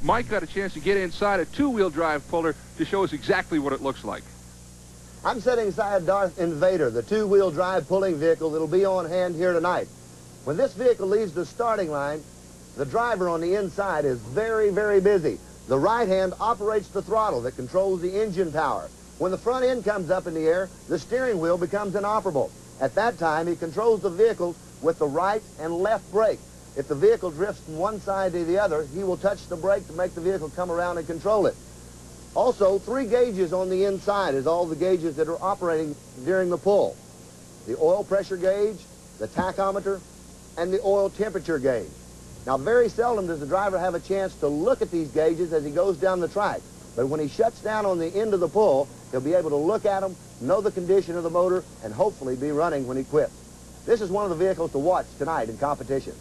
Mike got a chance to get inside a two-wheel drive puller to show us exactly what it looks like. I'm sitting inside Darth Invader, the two-wheel drive pulling vehicle that'll be on hand here tonight. When this vehicle leaves the starting line, the driver on the inside is very, very busy. The right hand operates the throttle that controls the engine power. When the front end comes up in the air, the steering wheel becomes inoperable. At that time, he controls the vehicle with the right and left brake. If the vehicle drifts from one side to the other, he will touch the brake to make the vehicle come around and control it. Also, 3 gauges on the inside is all the gauges that are operating during the pull. The oil pressure gauge, the tachometer, and the oil temperature gauge. Now, very seldom does the driver have a chance to look at these gauges as he goes down the track. But when he shuts down on the end of the pull, he'll be able to look at them, know the condition of the motor, and hopefully be running when he quits. This is one of the vehicles to watch tonight in competition.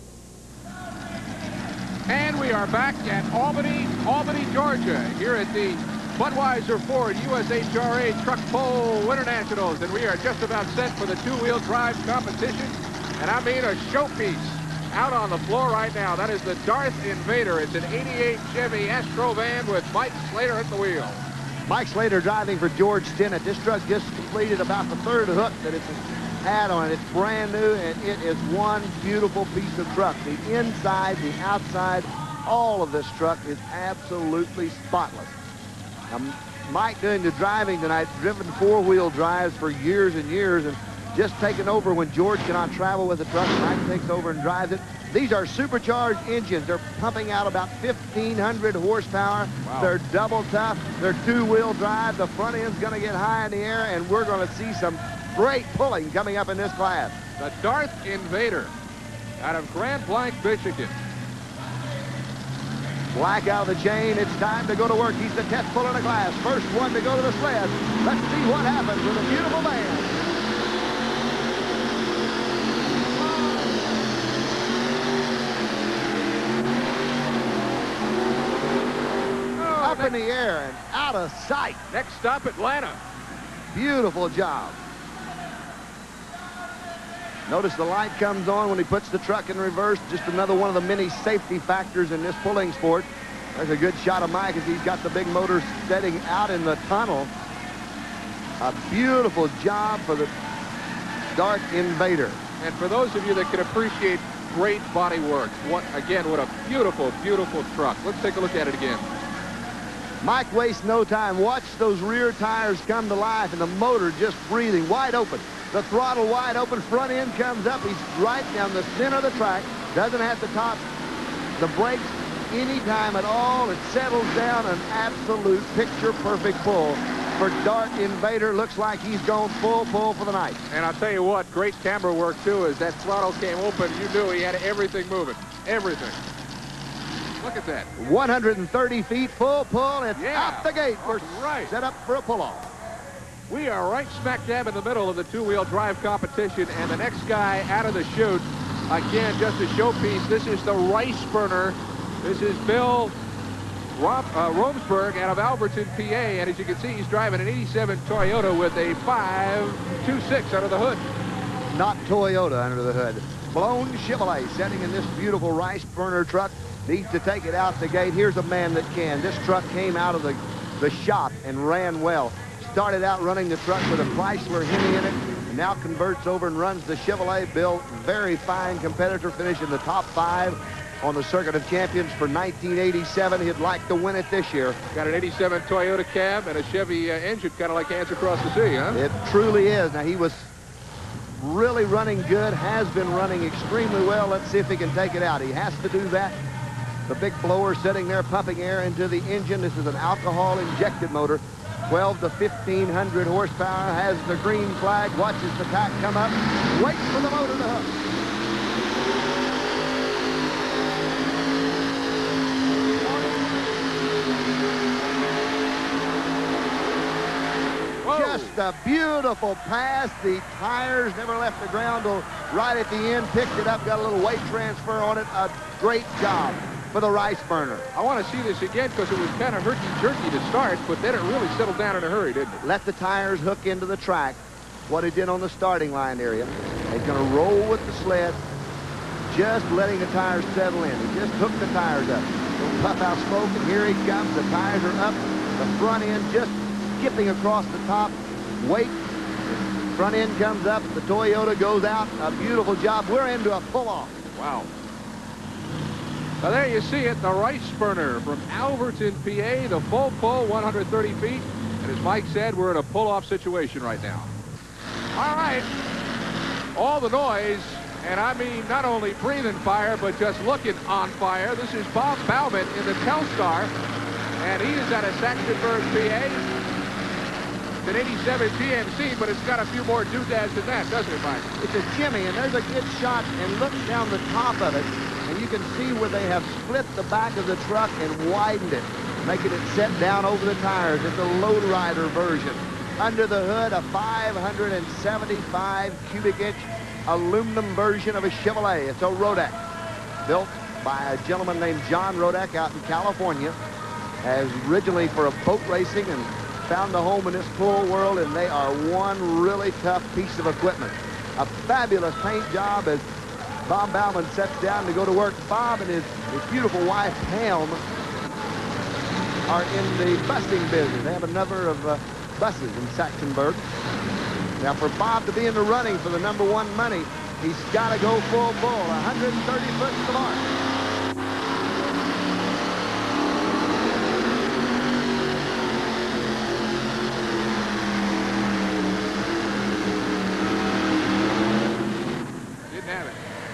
And we are back at Albany, Georgia, here at the Budweiser Ford USHRA Truck Pull Winter Nationals. And we are just about set for the two-wheel drive competition. And I mean a showpiece out on the floor right now. That is the Darth Invader. It's an 88 Chevy ASTRO van with Mike Slater at the wheel. Mike Slater driving for George Stinnett. This truck just completed about the 3rd hook that it's had on it. It's brand new, and it is one beautiful piece of truck. The inside, the outside, all of this truck is absolutely spotless. Now, Mike doing the driving tonight, driven 4-wheel drives for years and years, and just taking over when George cannot travel with the truck. Mike takes over and drives it. These are supercharged engines. They're pumping out about 1,500 horsepower. Wow. They're double tough. They're two-wheel drive. The front end's going to get high in the air, and we're going to see some great pulling coming up in this class. The Darth Invader out of Grand Blanc, Michigan. Black out of the chain. It's time to go to work. He's the 10th puller in the class. First one to go to the sled. Let's see what happens with a beautiful van. Up in the air and out of sight. Next stop, Atlanta. Beautiful job. Notice the light comes on when he puts the truck in reverse. Just another one of the many safety factors in this pulling sport. There's a good shot of Mike as he's got the big motor setting out in the tunnel. A beautiful job for the Darth Invader. And for those of you that can appreciate great body work, what a beautiful, beautiful truck. Let's take a look at it again. Mike wastes no time. Watch those rear tires come to life and the motor just breathing wide open. The throttle wide open, front end comes up. He's right down the center of the track. Doesn't have to top the brakes any time at all. It settles down, an absolute picture-perfect pull for Darth Invader. Looks like he's gone full pull for the night. And I'll tell you what, great camera work, too, as that throttle came open. You knew he had everything moving. Everything. Look at that. 130 feet, full pull. It's out the gate. We're set up for a pull-off. We are right smack dab in the middle of the two-wheel drive competition, and the next guy out of the chute, again, just a showpiece. This is the Rice Burner. This is Bill Romesburg out of Alverton, PA, and as you can see, he's driving an 87 Toyota with a 526 under the hood. Not Toyota under the hood. Blown Chevrolet setting in this beautiful Rice Burner truck. Needs to take it out the gate. Here's a man that can. This truck came out of the shop and ran well. Started out running the truck with a Chrysler Hemi in it. Now converts over and runs the Chevrolet. Bill, very fine competitor, finished in the top 5 on the Circuit of Champions for 1987. He'd like to win it this year. Got an 87 Toyota cab and a Chevy engine, kind of like Hands Across the Sea, huh? It truly is. Now, he was really running good, has been running extremely well. Let's see if he can take it out. He has to do that. The big blower sitting there pumping air into the engine. This is an alcohol-injected motor. 12 to 1,500 horsepower, has the green flag, watches the tack come up, waits for the motor to hook. Whoa. Just a beautiful pass. The tires never left the ground till right at the end, picked it up, got a little weight transfer on it. A great job for the Rice Burner. I want to see this again because it was kind of herky-jerky to start, but then it really settled down in a hurry, didn't it? Let the tires hook into the track, what he did on the starting line area. He's going to roll with the sled, just letting the tires settle in. He just hooked the tires up. puff out smoke, and here he comes. The tires are up. The front end just skipping across the top. Wait. Front end comes up. The Toyota goes out. A beautiful job. We're into a pull-off. Wow. Now there you see it, the rice burner from Alverton, PA, the full pull, 130 feet. And as Mike said, we're in a pull-off situation right now. All right. All the noise, and I mean not only breathing fire, but just looking on fire. This is Bob Bauman in the Telstar, and he is out of Saxonburg, PA. It's an 87 GMC, but it's got a few more doodads than that, doesn't it, Mike? It's a Jimmy, and there's a good shot, and look down the top of it, and you can see where they have split the back of the truck and widened it, making it set down over the tires. It's a lowrider version. Under the hood, a 575 cubic inch aluminum version of a Chevrolet. It's a Rodak, built by a gentleman named John Rodak out in California, as originally for a boat racing, and found a home in this pull world, and they are one really tough piece of equipment. A fabulous paint job as Bob Bauman sets down to go to work. Bob and his beautiful wife, Pam, are in the busing business. They have a number of buses in Saxonburg. Now, for Bob to be in the running for the #1 money, he's got to go full pull, 130 foot to the mark.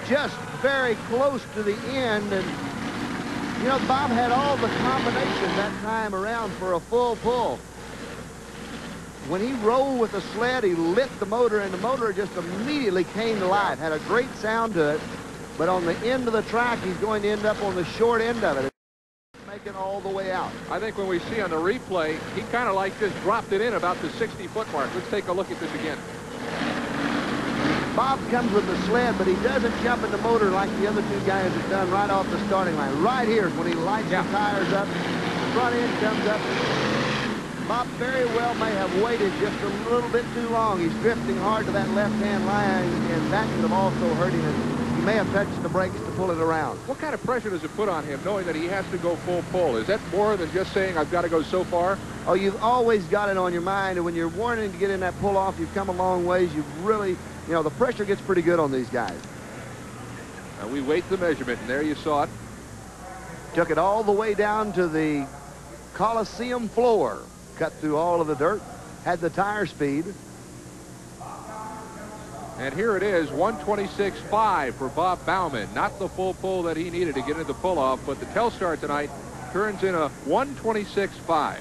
Just very close to the end, and you know, Bob had all the combinations that time around for a full pull. When he rolled with the sled, he lit the motor, and the motor just immediately came to life. Had a great sound to it, but on the end of the track, he's going to end up on the short end of it. Make it all the way out. I think when we see on the replay, he kind of like just dropped it in about the 60-foot mark. Let's take a look at this again. Bob comes with the sled, but he doesn't jump in the motor like the other two guys have done right off the starting line. Right here is when he lights the tires up. The front end comes up. Bob very well may have waited just a little bit too long. He's drifting hard to that left-hand line, and that could have also hurt him. And he may have touched the brakes to pull it around. What kind of pressure does it put on him, knowing that he has to go full pull? Is that more than just saying, I've got to go so far? Oh, you've always got it on your mind, and when you're wanting to get in that pull-off, you've come a long ways. You've really, you know, the pressure gets pretty good on these guys. And we wait the measurement, and there you saw it. Took it all the way down to the Coliseum floor. Cut through all of the dirt. Had the tire speed. And here it is, 126.5 for Bob Bauman. Not the full pull that he needed to get into the pull-off, but the Telstar tonight turns in a 126.5.